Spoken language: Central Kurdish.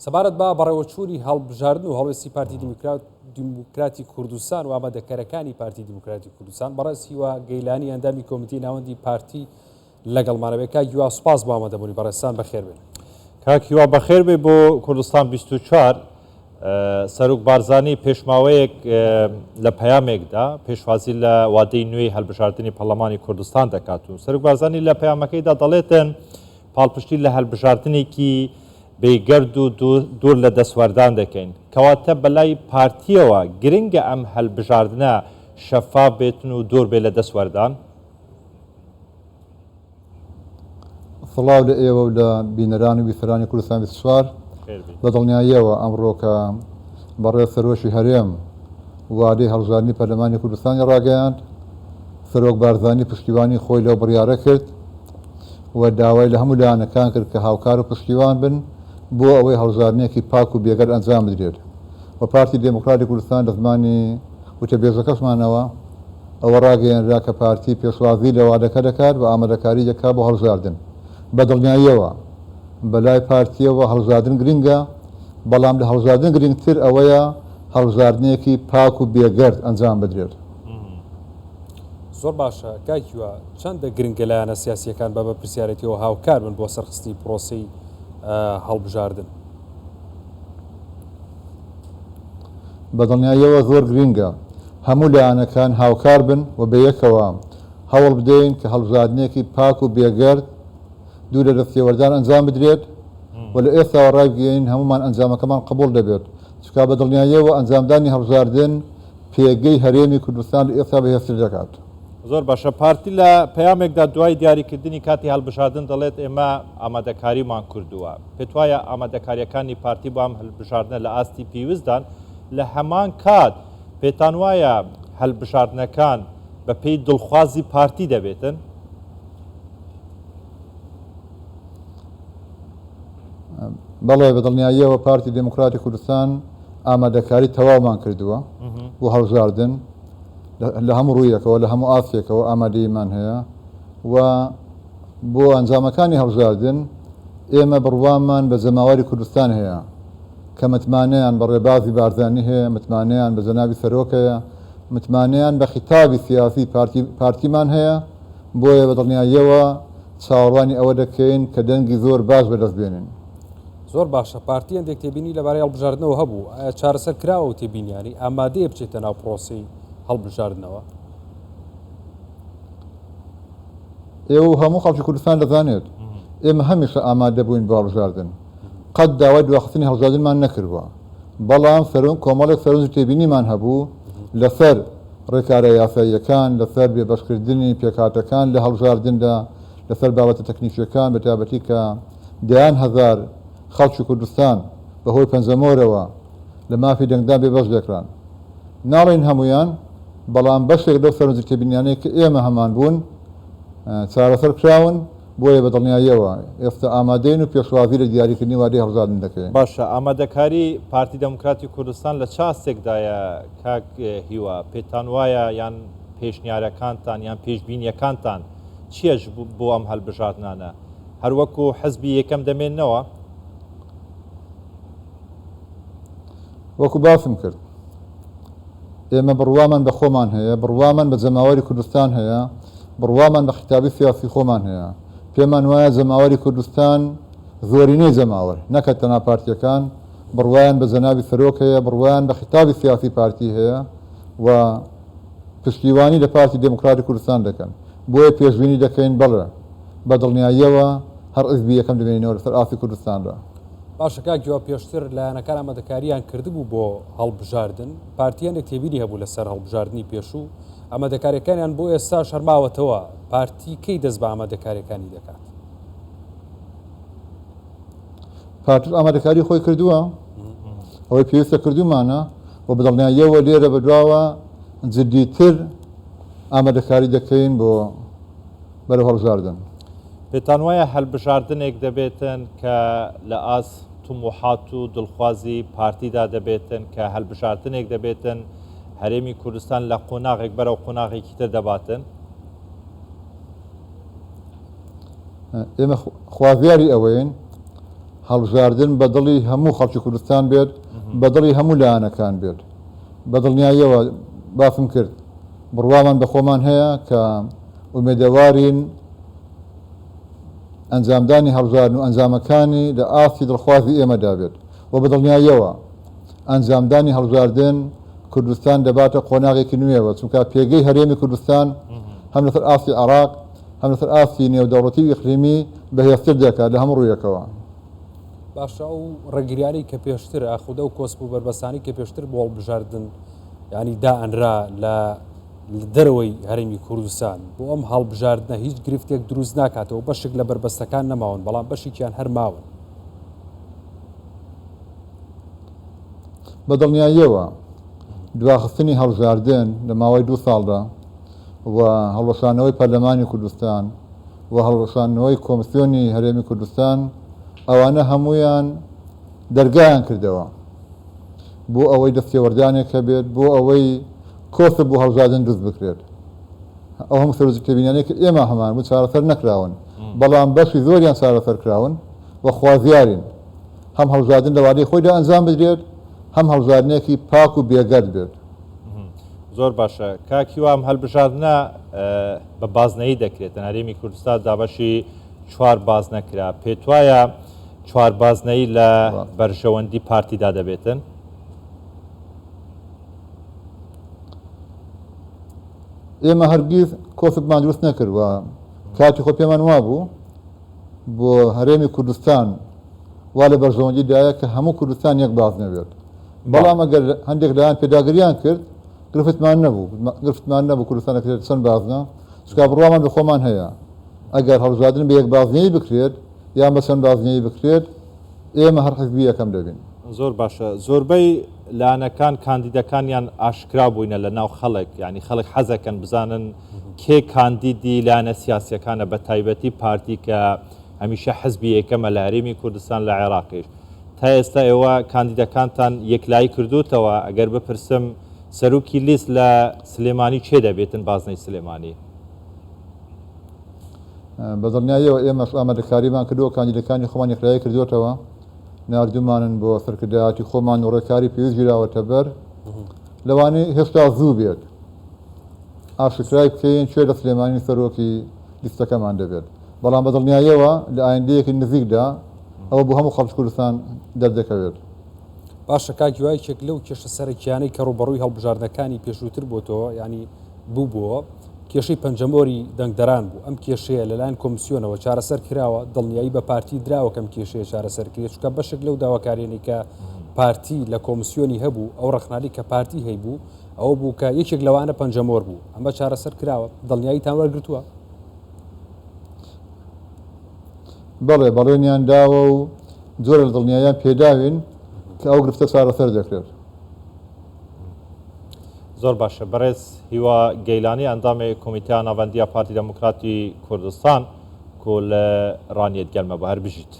سەبارەت بە بەڕێوەچووری هەڵبژاردن و هەڵوێستی پارتی دیموکراتی کوردستان و ئامادەکاریەکانی پارتی دیموکراتی کوردستان بەڕێز هیوا گەیلانی ئەندامی کۆمیتی ناوەندی پارتی لەگەڵمانەوەیەکە هیوا سوپاس بۆ ئامادەبوونی بەڕێستان بەخێر بێن. کاک هیوا بەخێر بێ بۆ کوردستان 24 سەرۆک بارزانی پێشماوەیەک لە پەیامێکدا پێشوازی لە وادەی نوێی هەڵبژاردننی پەرلەمانی کوردستان دەکات و سەرۆک بارزانی لە پەیامەکەیدا دەڵێتن پاڵپشتی لە هەڵبژاردنێکی بێگەرد و دوور لە دەسوەردان دەکەین کەواتە بەلای پارتیەوە گرنگە ئەم هەڵبژاردنە شەفاف بێتن و دوور بێ لە دەسوەردان. سڵاو لە ئێوە و لە بینەران و بیسەرانی کوردستان 24 بە دڵنیاییەوە ئەمڕۆکە بەڕێز سەرۆشی هەرێم وادەی هەڵبژاردننی پەرلەمانی کوردستانی ڕاگەیاند سەرۆک بارزانی پشتیوانی خۆی لەو بڕیارە کرد و داوای لە هەموو لایەنەکان کرد کە هاوکار و پشتیوان بن بۆ ئەوەی هەڵبژاردنێکی پاک و بێگەر ئەنجام بدرێت و پارتی دموکراتی کوردستان لە زمانی وتەبێژەکەشمانەوە ئەوە ڕاگەیەنرا کە پارتی پێشوازی لە وادەکە دەکات و ئامادەکاری دەکات بۆ هەڵبژاردن بە دڵنیاییەوە بەلای پارتیەوە هەڵبژاردن گرنگە بەڵام لە هەڵبژاردن گرنگتر ئەوەیە هەڵبژاردنێکی پاک و بێگەرد ئەنجام بدرێت. زۆر باشە کاکیوە چەندە گرنگە لایەنە سیاسیەکان بە پرسیارەتیەوە هاوکار بن بۆ سەرخستی پرۆسەی هەڵبژاردن؟ بە دڵنیاییەوە زۆر گرنگە هەموو لایەنەکان هاوکار بن و بەیەکەوە هەوڵ بدەین کە هەڵبژاردنێکی پاک و بێگەرد دوور لە دەستێوەردان ئەنجام بدرێت و لە ئێستاوە ڕایگەین هەمومان ئەنجامەکەمان قبول دەبێت چکا بە دڵنیاییەوە ئەنجامدانی هەڵبژاردن پێگەی هەرێمی کوردستان لە ئێستا بەهێزتر دەکات. زۆر باشە پارتی لە پەیامێکدا دوای دیاریکردنی کاتی هەڵبژاردن دەڵێت ئێمە ئامادەکاریمان کردووە پێت وایە ئامادەکاریەکانی پارتی بۆ ئەم هەڵبژاردنە لە ئاستی پێویستدان لە هەمان کات پێتان وایە هەڵبژاردنەکان بە پێی دڵخوازی پارتی دەبێتن؟ بەڵێ بە دڵنیاییەوە پارتی دموکراتی کوردستان ئامادەکاری تەواومان کردووە بۆ هەڵبژاردن لە هەموو ڕوویەکەوە لە هەموو ئاسێکەوە ئامادەیمان هەیە و بۆ ئەنجامەکانی هەڵبژاردن ئێمە بڕوامان بە جەماوەری کوردستان هەیە کە متمانەیان بە ڕێبازی بارزانی هەیە متمانەیان بە جەنابی سەرۆک هەیە متمانەیان بە خیتابی سیاسی پارتیمان هەیە بۆیە بە دڵنیاییەوە چاوەڕوانی ئەوە دەکەین کە دەنگی زۆر باش بەدەست بێنین. زۆر باشە پارتی هەندێک تێبینی لەبارەی هەڵبژاردنەوە هەبوو چارەسەر کراوە و تێبینیانی ئامادەیە بچێتە ناو پرۆسی هەڵبژاردنەوە؟ ئێوە هەموو خەڵکی کوردستان دەزانێت ئێمە هەمیشە ئامادە بووین بۆ هەڵبژاردن قەت داوای دواخستنی هەڵبژاردنمان نەکردووە بەڵام کۆمەڵێک سەرنج تێبینیمان هەبوو لەسەر ڕێکارە یاساییەکان لەسەر بێبەشکردنی پێکهاتەکان لە هەڵبژاردندا لەسەر بابەتە تەکنیکیەکان بە تایبەتی کە دەیان هەزار خەڵکی کوردستان بەهۆی پەنجەمۆرەوە لە مافی دەنگدان بێبەش دەکران ناڵێن هەمویان بەڵام بەشێک لەو سەرنج تێبینیانەیە کە ئێمە هەمان بوون چارەسەر کراون بۆیە بە دڵنیاییەوە ئێستا ئامادەین و پێشوازی لە دیاریکردنی وادەی هەڵبژاردن دەکەین. باشە ئامادەکاری پارتی دموکراتی کوردستان لە چاستێکدایە کاک هیوا پێتان وایە یان پێشنیارەکانتان یان پێشبینیەکانتان چیەش بۆ ئەم هەڵبژاردنانە هەروەکو حەزبی یەکەم دەمێننەوە؟ وەکو باسم کرد ئێمە بڕوامان بە خۆمان هەیە بڕوامان بە جەماوەری کوردستان هەیە بڕوامان بە خیتابی سیاسی خۆمان هەیە پێمان وایە جەماوەری کوردستان زۆرینەی جەماوەر نەکەت تەنها پارتیەکان بڕوایان بە جەنابی سەرۆک هەیە بڕوایان بە خیتابی سیاسی پارتی هەیە و پشتیوانی لە پارتی دموکراتی کوردستان دەکەن بۆیە پێشبینی دەکەین بەڵێ بە دڵنیاییەوە هەر حزبی یەکەم دەبێنینەوە لەسەر ئاستی کوردستاندا. باشە کاکیوە پێشتر لایەنەکان ئامادەکاریان کردبوو بۆ هەڵبژاردن پارتیانێک تێبینی هەبوو لەسەر هەڵبژاردننی پێشوو ئامادەکاریەکانیان بۆ ئێستا شەرماوەتەوە پارتی کەی دەست بە ئامادەکاریەکانی دەکات؟ پارتی ئامادەکاری خۆی کردووە ئەوەی پێویستە کردومانە و بە دڵنیاییەوە لێرە بەدواوە جدیتر ئامادەکاری دەکەین بۆ بەرەو هەڵبژاردن. پێتان وایە هەڵبژاردنێک دەبێتن کە لە ئاس توموحات و دڵخوازی پارتیدا دەبێتن کە هەڵبژاردنێک دەبێتن هەرێمی کوردستان لە قۆناغێک بەرەو قۆناغێکی تر دەباتن؟ ئێمە خوازیاری ئەوەین هەڵبژاردن بەدڵی هەموو خەڵکی کوردستان بێت بەدڵی هەموو لایەنەکان بێت بەدڵنیاییەوە باسم کرد بڕوامان بە خۆمان هەیە کە ئومێدەوارین ئەنجامدانی هەڵبژاردن و ئەنجامەکانی لە ئاستی دڵخوازی ئێمەدا بێت و بەدڵنیاییەوە ئەنجامدانی هەڵبژاردن کوردستان دەباتە قۆناغێکی نوێەوە چونکە پێگەی هەرێمی کوردستان هەم لەسەر ئاستی عێراق هەم لەسەر ئاستی نێودەوڵەتی و ئیقلیمی بەهێزتر دەکات لە هەموو ڕوویەکەوە. باشە ئەو ڕێگریانی کە پێشتر ئاخودە و کۆسپ و بەربەستانی کە پێشتر بۆ هەڵبژاردن ینی دائەنرا لە دەرەوەی هەرێمی کوردستان بۆ ئەم هەڵبژاردنە هیچ گرفتێک دروست ناکاتەوە بەشێک لە بربەستەکان نەماون بەڵام بەشێکیان هەر ماون. بەدڵنیاییەوە دواخستنی هەڵبژاردن لە ماوەی 2 ساڵدا و هەڵوەشانەوەی پەرلەمانی کوردستان و هەڵوەشانەوەی کۆمسیۆنی هەرێمی کوردستان ئەوانە هەمویان دەرگایان کردەوە بۆ ئەوەی دەستێوەردانێکە بێت بۆ ئەوەی کۆسە بۆ هەڵبژاردن دروست بکرێت. ئەو هەموو سەرۆکتێبینانەی کە ئێمە هەمان بوو چارەسەر نەکراون بەڵام بەشی زۆریان چارەسەر کراون و خوازیارین هەم هەڵبژاردن لە وادەی خۆیدا ئەنجام بدرێت هەم هەڵبژاردنێکی پاک و بێگەرد بێت. زۆر باشە کاکیوام هەڵبژاردنە بە بازنەیی دەکرێت هەرێمی کوردستان دابەشی 4 باز نەکرا پێت وایە 4 بازنەی لە بەرژەوەندی پارتیدا دەبێتن؟ ئێمە هەرگیز کۆسپمان دروست نەکردوە کاتی خۆ پێمان وابوو بۆ هەرێمی کوردستان وا لە بەرژەوەندیدایە کە هەموو کوردستان یەک باز نەبێت بەڵام ئەگەر هەندێک لایەن پێداگریان کرد گرفتمان نەبوو کوردستانەکرێت چەند بازنە چکا بڕوامان بە خۆمان هەیە ئەگەر هەڵبژاردن بە یەک بازنەیە بکرێت یان بە چەند بازنەیە بکرێت ئێمە هەر حزبی یەکەم دەبین. زۆر باشە زۆربەی لایەنەکان کاندیدەکانیان ئاشکرا بووینە لە ناو خەڵک ینی خەڵک حەزەکەن بزانن کێ کاندیدی لایەنە سیاسیەکانە بە تایبەتی پارتی کە هەمیشە حزبی یەکەمە لە هەرێمی کوردستان لە عێراقیش تا ئێستا ئێوە کاندیدەکانتان یەکلایی کردوتەوە ئەگەر بپرسم سەرۆکی لیست لە سلێمانی چێ دەبێتن بازنەی سلێمانی؟ بەدڵنیاییەوە ئێمە ئامادەکاریمان کردووە کاندیدەکانی خۆمان یەکلایی کردوتەوە ناردومانن بۆ سەرکردایەتی خۆمان و ڕێکاری پێویست گیراوەتە بەر لەوانەیە هێشتا زوو بێت ئاشکرای بکەین کوێ لە سلێمانی سەرۆکی لیستەکەمان دەبێت بەڵام بەدڵنیاییەوە لە ئایندەیەکی نزیکدا ئەوە بۆ هەموو خەڵکی کوردستان دەردەکەوێت. باشە کاکی وایەکێک لەو کێشە سەرەکیانەی کە ڕوبەڕووی هەڵبژاردنەکانی پێشووتر بۆتەوە ینی بووە کێشەی پەنجەمۆری دەنگدەران بوو ئەم کێشەیە لەلایەن کۆمسیۆنەوە چارەسەر کراوە دڵنیایی بە پارتی دراوە کەم کێشەیە چارەسەر کرێت چکە بەشێک لەو داواکارێنی کە پارتی لە کۆمسیۆنی هەبوو ئەو ڕخنالی کە پارتی هەیبوو ئەوە بوو کە یەکێک لەوانە پەنجەمۆر بوو ئەمە چارەسەر کراوە دڵنیاییتان وەرگرتووە؟ بەڵێ بەڵێنیان داوە و زۆر لە دڵنیاییان پێداوین کە ئەو گرفتە چارەسەر دەکرێت. زۆر باشە بەڕێز هیوا گەیلانی ئەندامی کۆمیتەیە ناوەندیە پارتی دەموکراتی کوردستان کۆ لە ڕانیەت گەلمە بە هەر بژیت.